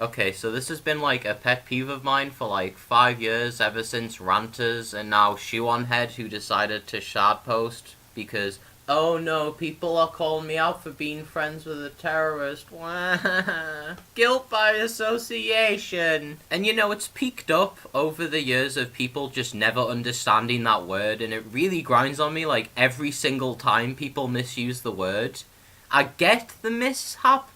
Okay, so this has been like a pet peeve of mine for like 5 years, ever since Ranters and now Shoe on Head, who decided to shard post because, oh no, people are calling me out for being friends with a terrorist. Guilt by association. And you know, it's peaked up over the years of people just never understanding that word, and it really grinds on me like every single time people misuse the word. I get the mishap,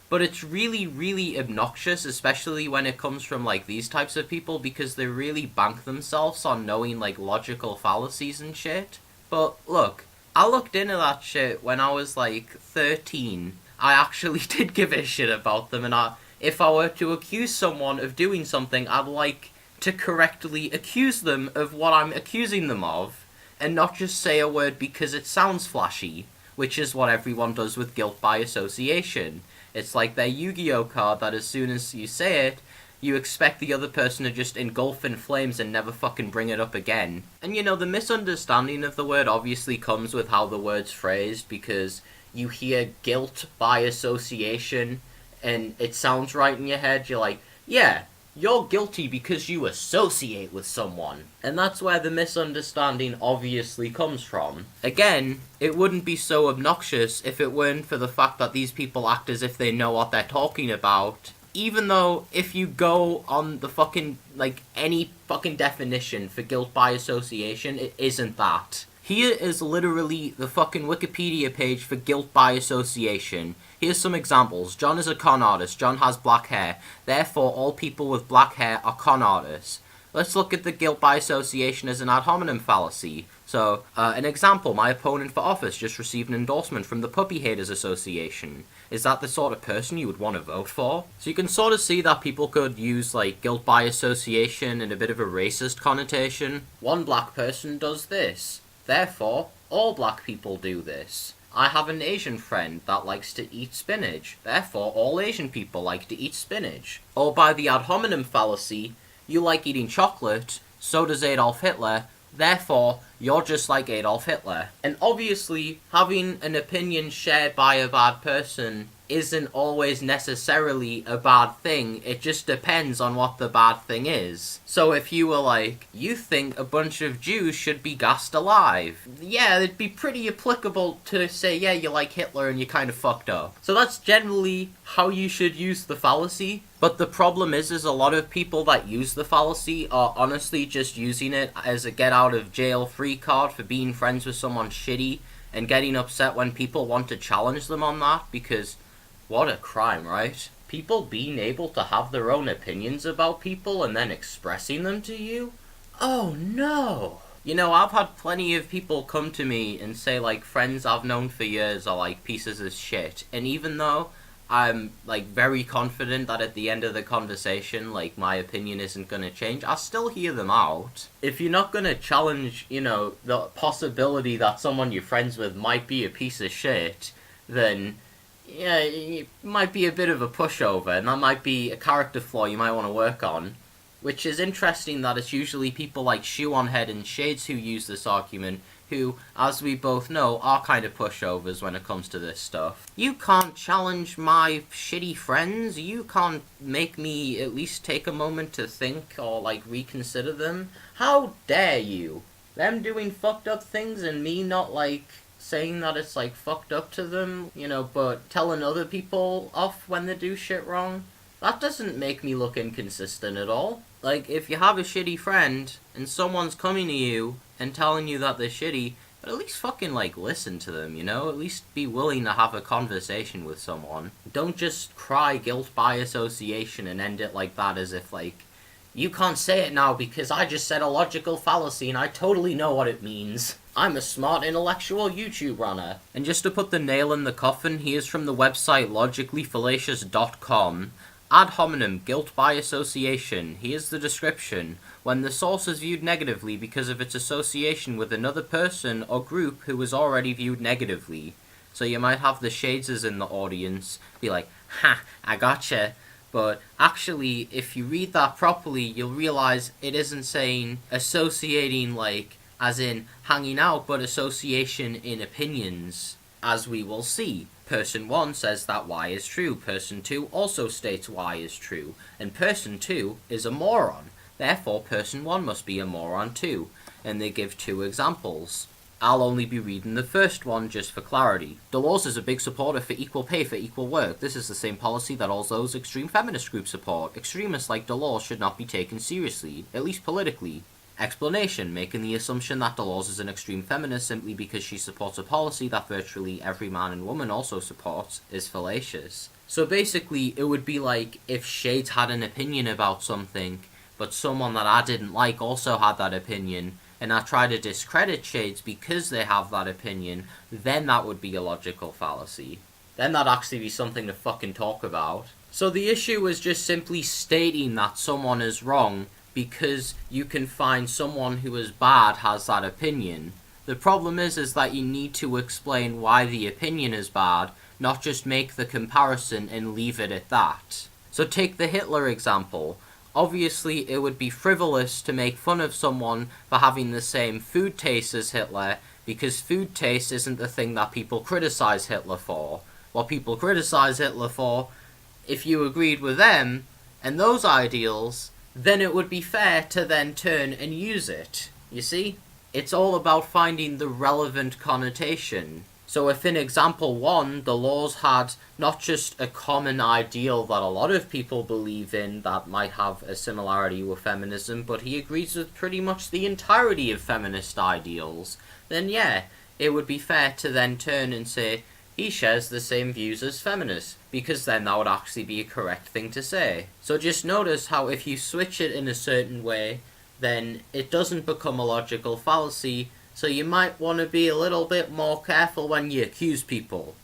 but it's really, really obnoxious, especially when it comes from, like, these types of people, because they really bank themselves on knowing, like, logical fallacies and shit. But, look, I looked into that shit when I was, like, 13. I actually did give a shit about them, and if I were to accuse someone of doing something, I'd like to correctly accuse them of what I'm accusing them of, and not just say a word because it sounds flashy, which is what everyone does with guilt by association. It's like their Yu-Gi-Oh card that as soon as you say it, you expect the other person to just engulf in flames and never fucking bring it up again. And you know, the misunderstanding of the word obviously comes with how the word's phrased, because you hear guilt by association and it sounds right in your head. You're like, yeah, you're guilty because you associate with someone. And that's where the misunderstanding obviously comes from. Again, it wouldn't be so obnoxious if it weren't for the fact that these people act as if they know what they're talking about. Even though, if you go on the fucking, like, any fucking definition for guilt by association, it isn't that. Here is literally the fucking Wikipedia page for guilt by association. Here's some examples. John is a con artist. John has black hair. Therefore, all people with black hair are con artists. Let's look at the guilt by association as an ad hominem fallacy. So, an example, my opponent for office just received an endorsement from the Puppy Haters Association. Is that the sort of person you would want to vote for? So you can sort of see that people could use, like, guilt by association in a bit of a racist connotation. One black person does this. Therefore, all black people do this. I have an Asian friend that likes to eat spinach. Therefore, all Asian people like to eat spinach. Or by the ad hominem fallacy, you like eating chocolate, so does Adolf Hitler. Therefore, you're just like Adolf Hitler. And obviously, having an opinion shared by a bad person isn't always necessarily a bad thing. It just depends on what the bad thing is. So if you were like, you think a bunch of Jews should be gassed alive, yeah, it'd be pretty applicable to say, yeah, you like Hitler and you kind of fucked up. So that's generally how you should use the fallacy. But the problem is a lot of people that use the fallacy are honestly just using it as a get-out-of-jail-free card for being friends with someone shitty and getting upset when people want to challenge them on that, because what a crime, right? People being able to have their own opinions about people and then expressing them to you? Oh no! You know, I've had plenty of people come to me and say, like, friends I've known for years are, like, pieces of shit. And even though I'm, like, very confident that at the end of the conversation, like, my opinion isn't gonna change, I still hear them out. If you're not gonna challenge, you know, the possibility that someone you're friends with might be a piece of shit, then yeah, it might be a bit of a pushover, and that might be a character flaw you might want to work on. Which is interesting that it's usually people like Shoe on Head and Shades who use this argument, who, as we both know, are kind of pushovers when it comes to this stuff. You can't challenge my shitty friends, you can't make me at least take a moment to think or, like, reconsider them. How dare you? Them doing fucked up things and me not, like, saying that it's, like, fucked up to them, you know, but telling other people off when they do shit wrong? That doesn't make me look inconsistent at all. Like, if you have a shitty friend, and someone's coming to you and telling you that they're shitty, but at least fucking, like, listen to them, you know? At least be willing to have a conversation with someone. Don't just cry guilt by association and end it like that as if, like, you can't say it now because I just said a logical fallacy and I totally know what it means. I'm a smart intellectual YouTube runner. And just to put the nail in the coffin, here's from the website LogicallyFallacious.com. Ad hominem, guilt by association. Here's the description. When the source is viewed negatively because of its association with another person or group who is already viewed negatively. So you might have the Shadeses in the audience be like, ha, I gotcha. But actually, if you read that properly, you'll realize it isn't saying associating, like, as in hanging out, but association in opinions, as we will see. Person 1 says that Y is true, Person 2 also states Y is true, and Person 2 is a moron. Therefore, Person 1 must be a moron too, and they give 2 examples. I'll only be reading the first one just for clarity. Delors is a big supporter for equal pay for equal work. This is the same policy that all those extreme feminist groups support. Extremists like Delors should not be taken seriously, at least politically. Explanation, making the assumption that Delors is an extreme feminist simply because she supports a policy that virtually every man and woman also supports, is fallacious. So basically, it would be like if Shades had an opinion about something, but someone that I didn't like also had that opinion, and I try to discredit Shades because they have that opinion, then that would be a logical fallacy. Then that'd actually be something to fucking talk about. So the issue is just simply stating that someone is wrong because you can find someone who is bad has that opinion. The problem is that you need to explain why the opinion is bad, not just make the comparison and leave it at that. So take the Hitler example. Obviously, it would be frivolous to make fun of someone for having the same food taste as Hitler, because food taste isn't the thing that people criticize Hitler for. What people criticize Hitler for, if you agreed with them and those ideals, then it would be fair to then turn and use it. You see? It's all about finding the relevant connotation. So if in example 1, Delors had not just a common ideal that a lot of people believe in that might have a similarity with feminism, but he agrees with pretty much the entirety of feminist ideals, then yeah, it would be fair to then turn and say, he shares the same views as feminists, because then that would actually be a correct thing to say. So just notice how if you switch it in a certain way, then it doesn't become a logical fallacy, so you might want to be a little bit more careful when you accuse people.